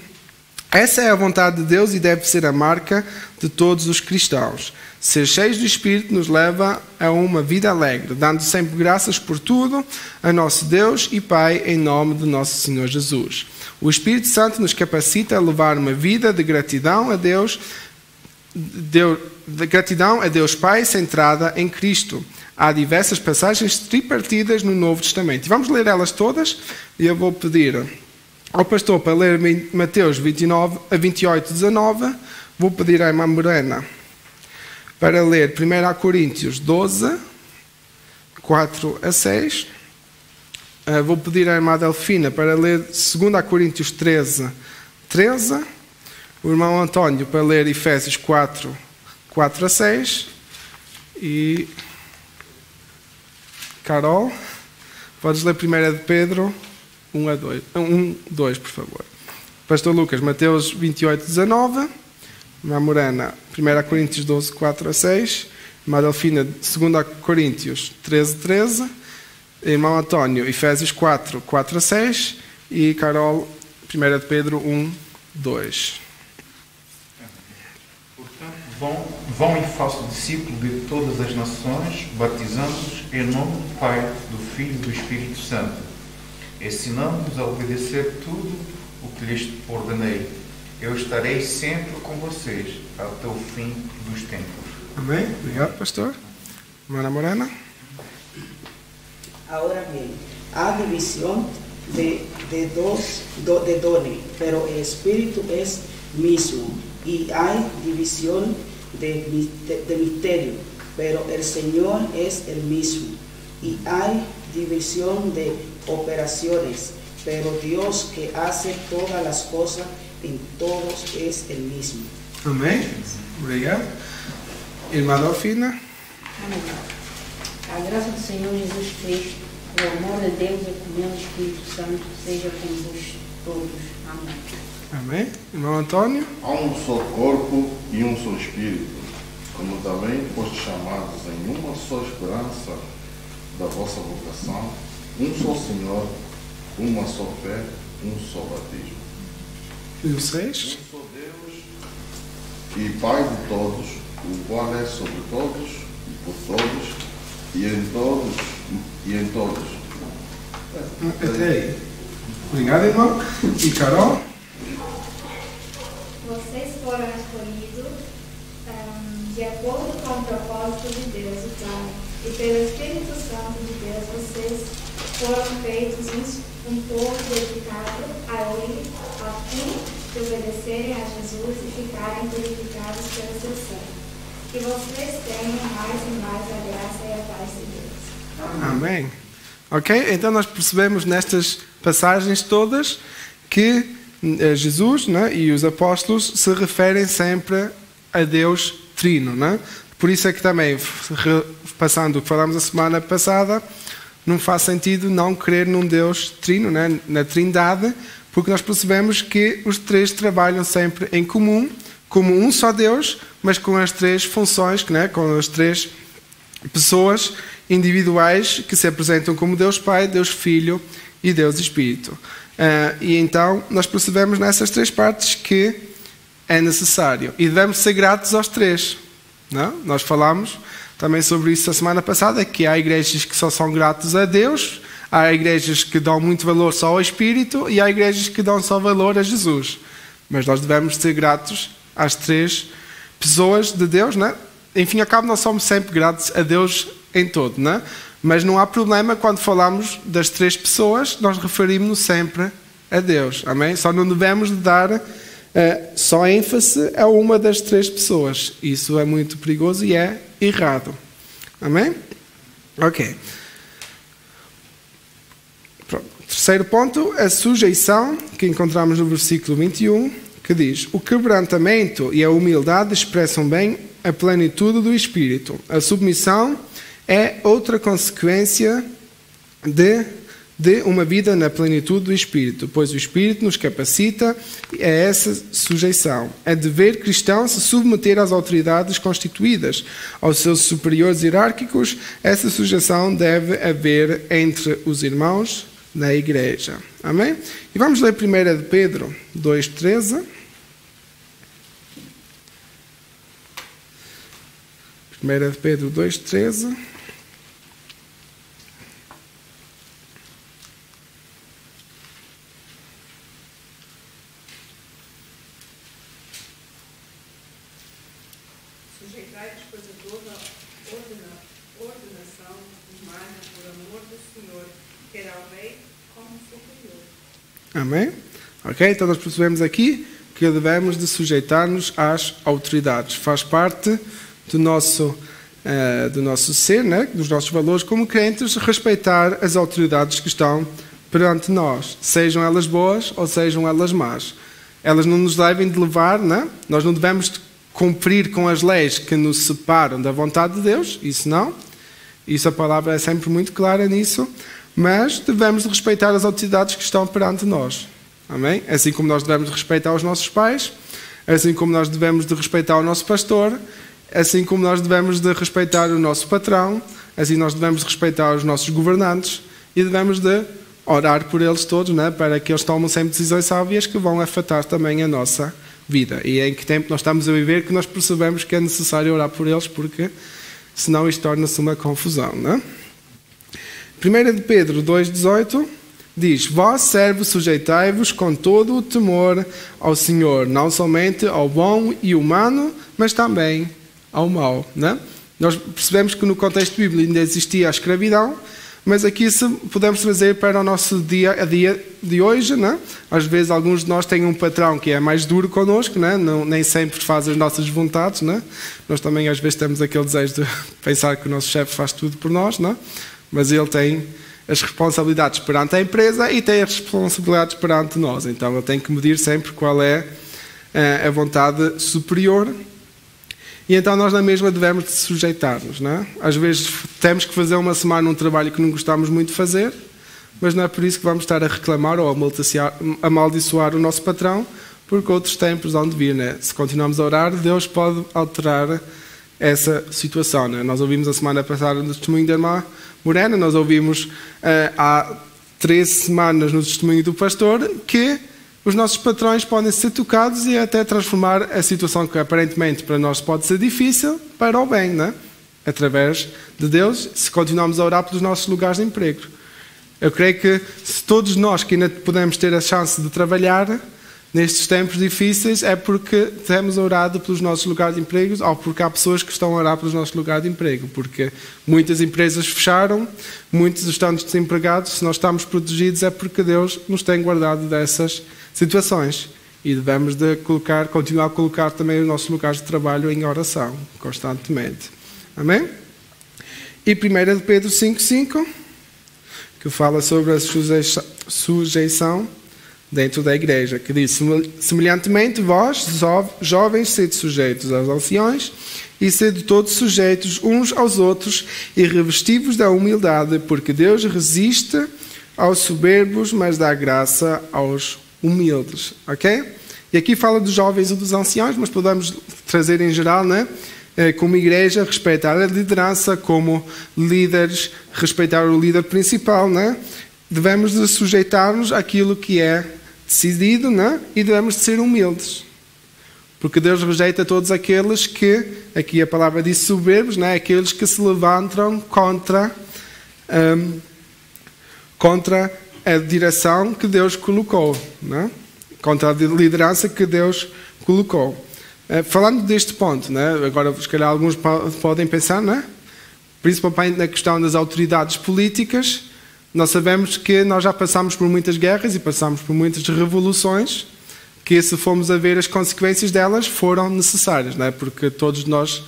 Essa é a vontade de Deus e deve ser a marca de todos os cristãos. Ser cheios do Espírito nos leva a uma vida alegre, dando sempre graças por tudo a nosso Deus e Pai, em nome de nosso Senhor Jesus. O Espírito Santo nos capacita a levar uma vida de gratidão a Deus, Pai, centrada em Cristo. Há diversas passagens tripartidas no Novo Testamento. E vamos ler elas todas, e eu vou pedir ao pastor para ler Mateus 28, 19. Vou pedir à irmã Morena para ler 1 Coríntios 12, 4 a 6. Vou pedir à irmã Delfina para ler 2 Coríntios 13, 13. O irmão António para ler Efésios 4, 4 a 6. E Carol, podes ler 1 de Pedro 1 a 2, por favor. Pastor Lucas, Mateus 28, 19. Irmã Morena, 1 Coríntios 12, 4 a 6. Irmã Delfina, 2 Coríntios 13, 13. Irmão António, Efésios 4, 4 a 6. E Carol, 1 de Pedro 1, 2. Portanto, vão e façam discípulos de todas as nações, batizando-os em nome do Pai, do Filho e do Espírito Santo, ensinando-os a obedecer tudo o que lhes ordenei. Eu estarei sempre com vocês até o fim dos tempos. Amém? Obrigado, pastor. Irmã Morena. Ahora bien, há división de dones, pero el Espíritu es mismo. Y hay división de misterio, pero el Señor es el mismo. Y hay división de operaciones, pero Dios que hace todas las cosas en todos es el mismo. Amém? Obrigado. Irmã Delfina. Amém. A graça do Senhor Jesus Cristo, o amor de Deus e a comunhão do Espírito Santo seja convosco todos. Amém. Amém. Irmão Antônio. Há um só corpo e um só Espírito, como também fostes chamados em uma só esperança da vossa vocação, um só Senhor, uma só fé, um só batismo. E o 6? Um só Deus e Pai de todos, o qual é sobre todos e por todos e em todos. Até aí. Obrigado, irmão. E Carol? Vocês foram escolhidos de acordo com o propósito de Deus, o Pai, e pelo Espírito Santo de Deus, vocês foram feitos um povo dedicado a Ele, a fim de obedecerem a Jesus e ficarem purificados pelo seu sangue. Que vocês tenham mais e mais a graça e a paz de Deus. Amém. Ok? Então nós percebemos nestas passagens todas que Jesus, né, e os apóstolos se referem sempre a Deus Trino. Né? Por isso é que também, passando o que falámos a semana passada, não faz sentido não crer num Deus Trino, né, na Trindade, porque nós percebemos que os três trabalham sempre em comum, como um só Deus, mas com as três funções, né, com as três pessoas individuais que se apresentam como Deus Pai, Deus Filho e Deus Espírito. E então nós percebemos nessas três partes que é necessário. E devemos ser gratos aos três. Não? Nós falámos também sobre isso a semana passada, que há igrejas que só são gratos a Deus, há igrejas que dão muito valor só ao Espírito e há igrejas que dão só valor a Jesus. Mas nós devemos ser gratos às três pessoas de Deus. Não? Enfim, ao cabo, nós somos sempre gratos a Deus em todo. Não? Mas não há problema quando falamos das três pessoas, nós referimos-nos sempre a Deus. Amém? Só não devemos dar só ênfase a uma das três pessoas. Isso é muito perigoso e é errado. Amém? Ok. Pronto. Terceiro ponto, a sujeição, que encontramos no versículo 21, que diz: o quebrantamento e a humildade expressam bem a plenitude do Espírito. A submissão é outra consequência de uma vida na plenitude do Espírito, pois o Espírito nos capacita a essa sujeição. É dever cristão se submeter às autoridades constituídas, aos seus superiores hierárquicos. Essa sujeição deve haver entre os irmãos na igreja. Amém? E vamos ler 1 de Pedro 2,13. 1 de Pedro 2,13. Sujeitai-vos, pois, a toda ordenação humana por amor do Senhor, ter ao rei como superior. Amém? Ok? Então nós percebemos aqui que devemos de sujeitar-nos às autoridades. Faz parte do nosso ser, né? Dos nossos valores como crentes, respeitar as autoridades que estão perante nós, sejam elas boas ou sejam elas más. elas não nos devem de levar, né? Nós não devemos cumprir com as leis que nos separam da vontade de Deus, isso não. Isso a palavra é sempre muito clara nisso. Mas devemos respeitar as autoridades que estão perante nós. Amém? Assim como nós devemos respeitar os nossos pais, assim como nós devemos de respeitar o nosso pastor, assim como nós devemos de respeitar o nosso patrão, assim nós devemos de respeitar os nossos governantes e devemos de orar por eles todos, né, para que eles tomem sempre decisões sábias que vão afetar também a nossa vida. E em que tempo nós estamos a viver que nós percebemos que é necessário orar por eles, porque senão isto torna-se uma confusão, né? 1 de Pedro 2,18 diz: Vós, servos, sujeitai-vos com todo o temor ao Senhor, não somente ao bom e humano, mas também ao mau. Né? Nós percebemos que no contexto bíblico ainda existia a escravidão, mas aqui isso podemos trazer para o nosso dia a dia de hoje. Né? Às vezes alguns de nós têm um patrão que é mais duro connosco, né? Não, nem sempre faz as nossas vontades. Né? Nós também às vezes temos aquele desejo de pensar que o nosso chefe faz tudo por nós, né? Mas ele tem as responsabilidades perante a empresa e tem as responsabilidades perante nós. Então ele tem que medir sempre qual é a vontade superior. E então nós na mesma devemos de sujeitar-nos. Não é? Às vezes temos que fazer uma semana um trabalho que não gostamos muito de fazer, mas não é por isso que vamos estar a reclamar ou a amaldiçoar o nosso patrão, porque outros tempos hão de vir. Né? Se continuamos a orar, Deus pode alterar essa situação. Né? Nós ouvimos a semana passada no testemunho da irmã Morena, nós ouvimos há 13 semanas no testemunho do pastor que os nossos patrões podem ser tocados e até transformar a situação que aparentemente para nós pode ser difícil para o bem, né? Através de Deus, se continuarmos a orar pelos nossos lugares de emprego. Eu creio que se todos nós que ainda podemos ter a chance de trabalhar nestes tempos difíceis é porque temos orado pelos nossos lugares de emprego ou porque há pessoas que estão a orar pelos nossos lugares de emprego, porque muitas empresas fecharam, muitos estão desempregados. Se nós estamos protegidos é porque Deus nos tem guardado dessas situações e devemos de continuar a colocar também os nossos lugares de trabalho em oração constantemente. Amém? E 1 de Pedro 5,5 que fala sobre a sujeição dentro da igreja, que diz: semelhantemente vós, jovens, sede sujeitos aos anciões, e sede todos sujeitos uns aos outros, e revesti-vos da humildade, porque Deus resiste aos soberbos, mas dá graça aos humildes. Ok? E aqui fala dos jovens e dos anciões, mas podemos trazer em geral, né? Como igreja, respeitar a liderança, como líderes, respeitar o líder principal, né? Devemos de sujeitar-nos àquilo que é decidido, né? E devemos de ser humildes. Porque Deus rejeita todos aqueles que, aqui a palavra diz soberbos, né? Aqueles que se levantam contra a direção que Deus colocou, né? Contra a liderança que Deus colocou. Falando deste ponto, né? Agora se calhar alguns podem pensar, né? Principalmente na questão das autoridades políticas. Nós sabemos que nós já passamos por muitas guerras e passamos por muitas revoluções que, se formos a ver as consequências delas, foram necessárias, não é? Porque todos nós...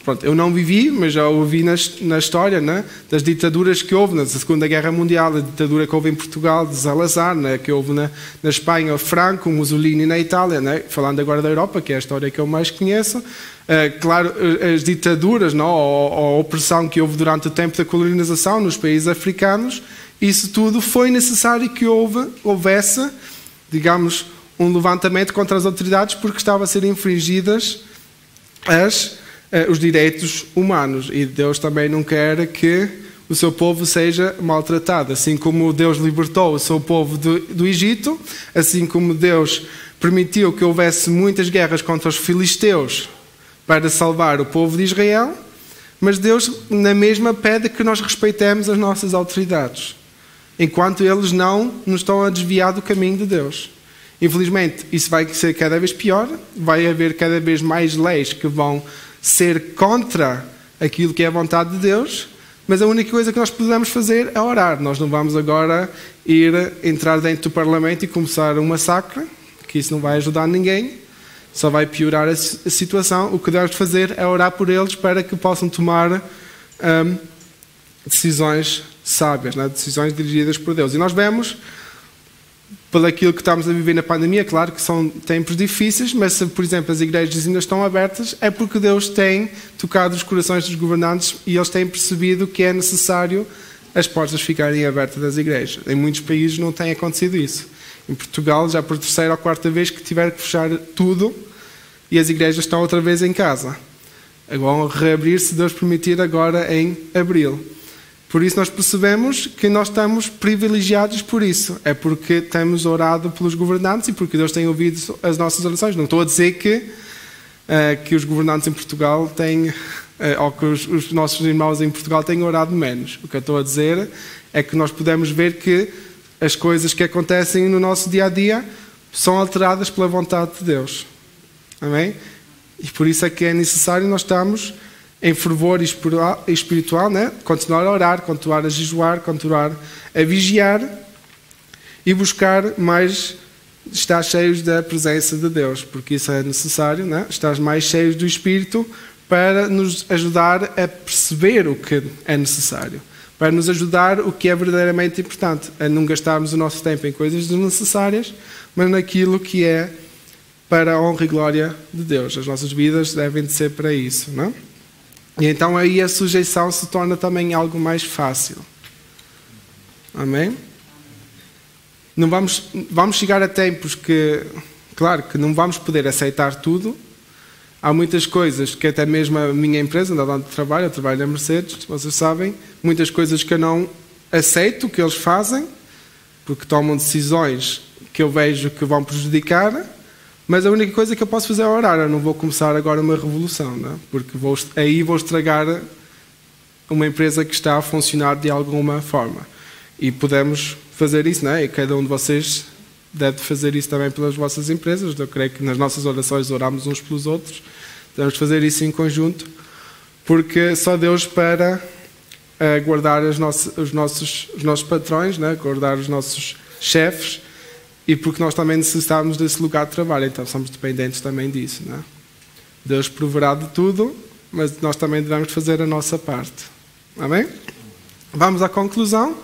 Pronto, eu não vivi, mas já ouvi na história, né, das ditaduras que houve na Segunda Guerra Mundial, a ditadura que houve em Portugal, de Salazar, né, que houve na Espanha, Franco, Mussolini na Itália, né, falando agora da Europa, que é a história que eu mais conheço. Claro, as ditaduras, não, ou a opressão que houve durante o tempo da colonização nos países africanos, isso tudo foi necessário que houvesse, digamos, um levantamento contra as autoridades, porque estavam a ser infringidas os direitos humanos, e Deus também não quer que o seu povo seja maltratado. Assim como Deus libertou o seu povo do Egito, assim como Deus permitiu que houvesse muitas guerras contra os filisteus para salvar o povo de Israel, mas Deus na mesma pede que nós respeitemos as nossas autoridades, enquanto eles não nos estão a desviar do caminho de Deus. Infelizmente, isso vai ser cada vez pior, vai haver cada vez mais leis que vão ser contra aquilo que é a vontade de Deus, mas a única coisa que nós podemos fazer é orar. Nós não vamos agora entrar dentro do Parlamento e começar um massacre, que isso não vai ajudar ninguém, só vai piorar a situação. O que devemos fazer é orar por eles para que possam tomar decisões sábias, né? Decisões dirigidas por Deus. E nós vemos por aquilo que estamos a viver na pandemia. Claro que são tempos difíceis, mas se, por exemplo, as igrejas ainda estão abertas, é porque Deus tem tocado os corações dos governantes e eles têm percebido que é necessário as portas ficarem abertas das igrejas. Em muitos países não tem acontecido isso. Em Portugal, já por terceira ou quarta vez que tiveram que fechar tudo e as igrejas estão outra vez em casa. Vão reabrir, se Deus permitir, agora em abril. Por isso nós percebemos que nós estamos privilegiados por isso. É porque temos orado pelos governantes e porque Deus tem ouvido as nossas orações. Não estou a dizer que os governantes em Portugal têm, ou que os nossos irmãos em Portugal têm orado menos. O que eu estou a dizer é que nós podemos ver que as coisas que acontecem no nosso dia-a-dia são alteradas pela vontade de Deus. Amém? E por isso é que é necessário nós estarmos em fervor espiritual, né? Continuar a orar, continuar a jejuar, continuar a vigiar e buscar mais estar cheios da presença de Deus, porque isso é necessário, né? Estar mais cheios do Espírito para nos ajudar a perceber o que é necessário, para nos ajudar o que é verdadeiramente importante, a não gastarmos o nosso tempo em coisas desnecessárias, mas naquilo que é para a honra e glória de Deus. As nossas vidas devem de ser para isso, não? E então aí a sujeição se torna também algo mais fácil. Amém? Não vamos chegar a tempos que, claro, que não vamos poder aceitar tudo. Há muitas coisas que até mesmo a minha empresa, onde eu trabalho na Mercedes, vocês sabem, muitas coisas que eu não aceito que eles fazem, porque tomam decisões que eu vejo que vão prejudicar. Mas a única coisa que eu posso fazer é orar. Eu não vou começar agora uma revolução, não é? Porque aí vou estragar uma empresa que está a funcionar de alguma forma. E podemos fazer isso, não é? E cada um de vocês deve fazer isso também pelas vossas empresas. Eu creio que nas nossas orações oramos uns pelos outros. Devemos fazer isso em conjunto, porque só Deus para guardar os nossos patrões, não é? Guardar os nossos chefes, e porque nós também necessitamos desse lugar de trabalho, então somos dependentes também disso, não é? Deus proverá de tudo, mas nós também devemos fazer a nossa parte. Amém? Vamos à conclusão,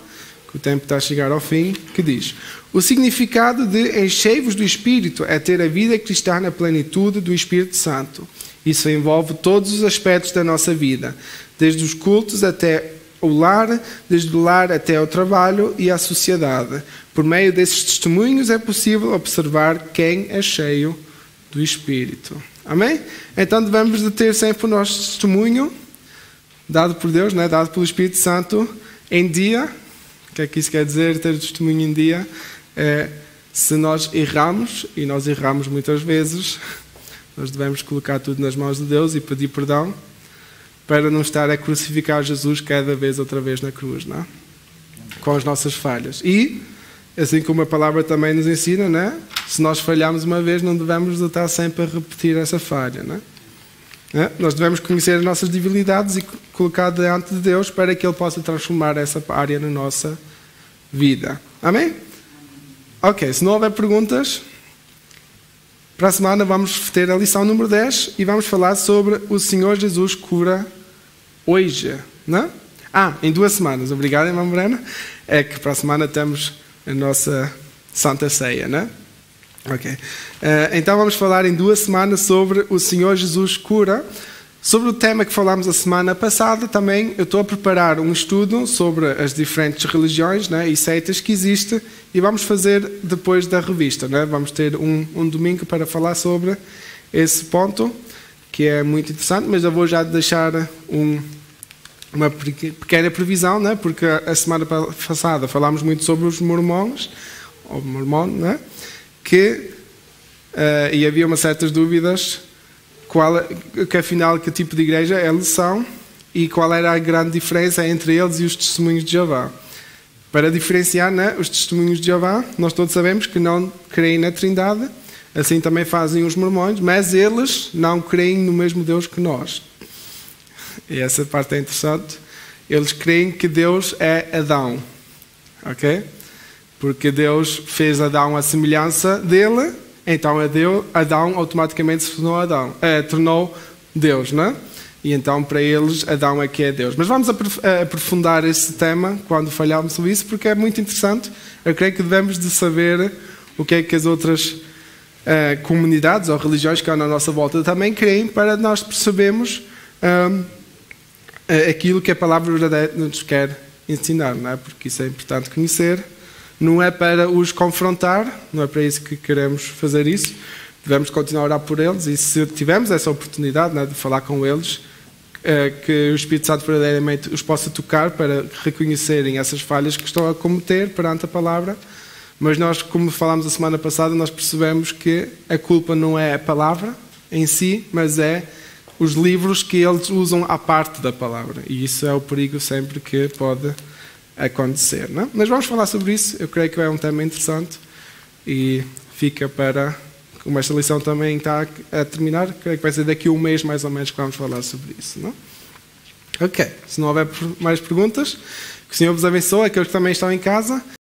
que o tempo está a chegar ao fim, que diz: o significado de enchei-vos do Espírito é ter a vida cristã na plenitude do Espírito Santo. Isso envolve todos os aspectos da nossa vida, desde os cultos até o lar, desde o lar até o trabalho e a sociedade. Por meio desses testemunhos é possível observar quem é cheio do Espírito. Amém? Então devemos de ter sempre o nosso testemunho, dado por Deus, né? Dado pelo Espírito Santo, em dia. O que é que isso quer dizer, ter o testemunho em dia? Se nós erramos, e nós erramos muitas vezes, nós devemos colocar tudo nas mãos de Deus e pedir perdão, para não estar a crucificar Jesus cada vez outra vez na cruz, não é? Com as nossas falhas. E, assim como a palavra também nos ensina, não é? Se nós falharmos uma vez, não devemos estar sempre a repetir essa falha, não é? Nós devemos conhecer as nossas debilidades e colocar diante de Deus para que Ele possa transformar essa área na nossa vida. Amém? Ok, se não houver perguntas, para a semana vamos ter a lição número 10 e vamos falar sobre o Senhor Jesus cura hoje, não? Em 2 semanas. Obrigado, irmã Morena. É que para a semana temos a nossa Santa Ceia, não é? Ok. Então vamos falar em 2 semanas sobre o Senhor Jesus cura. Sobre o tema que falámos a semana passada, também eu estou a preparar um estudo sobre as diferentes religiões, né, e seitas que existem, e vamos fazer depois da revista, né? Vamos ter um domingo para falar sobre esse ponto, que é muito interessante, mas eu vou já deixar uma pequena previsão, né? Porque a semana passada falámos muito sobre os mormons, ou mormon, né? E havia umas certas dúvidas afinal que tipo de igreja eles são e qual era a grande diferença entre eles e os testemunhos de Jeová. Para diferenciar, né, os testemunhos de Jeová, nós todos sabemos que não creem na Trindade, assim também fazem os mormons, mas eles não creem no mesmo Deus que nós. E essa parte é interessante. Eles creem que Deus é Adão, ok? Porque Deus fez Adão à semelhança dele. Então Adão automaticamente se tornou Deus, não é? E então para eles Adão é que é Deus. Mas vamos aprofundar esse tema quando falharmos sobre isso, porque é muito interessante. Eu creio que devemos de saber o que é que as outras comunidades ou religiões que há na nossa volta também creem, para nós percebermos aquilo que a palavra verdadeira nos quer ensinar, não é? Porque isso é importante conhecer. Não é para os confrontar, não é para isso que queremos fazer isso. Devemos continuar a orar por eles, e se tivermos essa oportunidade, não é, de falar com eles, que o Espírito Santo verdadeiramente os possa tocar para reconhecerem essas falhas que estão a cometer perante a palavra. Mas nós, como falámos a semana passada, nós percebemos que a culpa não é a palavra em si, mas é os livros que eles usam à parte da palavra. E isso é o perigo sempre que pode acontecer, não é? Mas vamos falar sobre isso. Eu creio que é um tema interessante e fica para... Como esta lição também está a terminar, creio que vai ser daqui a um mês mais ou menos que vamos falar sobre isso, não? Ok, se não houver mais perguntas, que o Senhor vos abençoe, aqueles que também estão em casa.